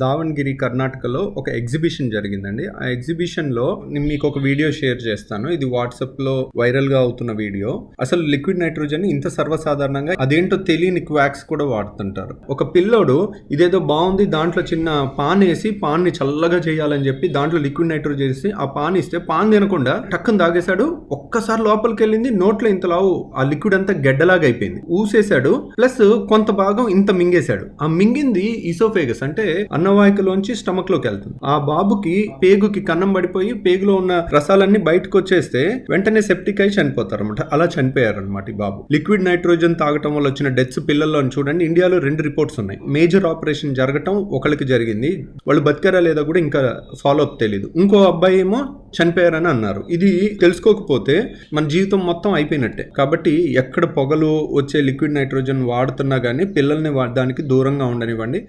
దావణగిరి కర్ణాటకలో ఒక ఎగ్జిబిషన్ జరిగిందండి. ఆ ఎగ్జిబిషన్ లో నేను మీకు ఒక వీడియో షేర్ చేస్తాను. ఇది వాట్సాప్ లో వైరల్ గా అవుతున్న వీడియో. అసలు లిక్విడ్ నైట్రోజన్ ఇంత సర్వసాధారణంగా అదేంటో తెలియని క్వాక్స్ కూడా వాడుతుంటారు. ఒక పిల్లోడు ఇదేదో బాగుంది, దాంట్లో చిన్న పాన్ వేసి పాన్ ని చల్లగా చేయాలని చెప్పి దాంట్లో లిక్విడ్ నైట్రోజన్ వేసి ఆ పాన్ ఇస్తే పాన్ తినకుండా టక్కన తాగేశాడు. ఒక్కసారి లోపలికి వెళ్ళింది, నోట్లో ఇంతలావు ఆ లిక్విడ్ అంతా గడ్డలాగా అయిపోయింది. ఊసేశాడు, ప్లస్ కొంత భాగం ఇంత మింగేశాడు. ఆ మింగింది ఈసోఫేగస్ అంటే అన్నవాహికలోంచి స్టమక్ లోకి వెళ్తుంది. ఆ బాబుకి పేగుకి కన్నం పడిపోయి పేగులో ఉన్న రసాలన్నీ బయటకు వచ్చేస్తే వెంటనే సెప్టిక్ అయి చనిపోతారు అనమాట. అలా చనిపోయారు అనమాట ఈ బాబు. లిక్విడ్ నైట్రోజన్ తాగటం వల్ల వచ్చిన డెత్స్ పిల్లల్లో చూడండి. ఇండియాలో 2 రిపోర్ట్స్ ఉన్నాయి. మేజర్ ఆపరేషన్ జరగటం ఒకరికి జరిగింది, వాళ్ళు బతికారా లేదా కూడా ఇంకా ఫాలో అప్ తెలియదు. ఇంకో అబ్బాయి ఏమో చనిపోయారని అన్నారు. ఇది తెలుసుకోకపోతే మన జీవితం మొత్తం అయిపోయినట్టే. కాబట్టి ఎక్కడ పొగలు వచ్చే లిక్విడ్ నైట్రోజన్ వాడుతున్నా కానీ పిల్లల్ని దానికి దూరంగా ఉండనివ్వండి.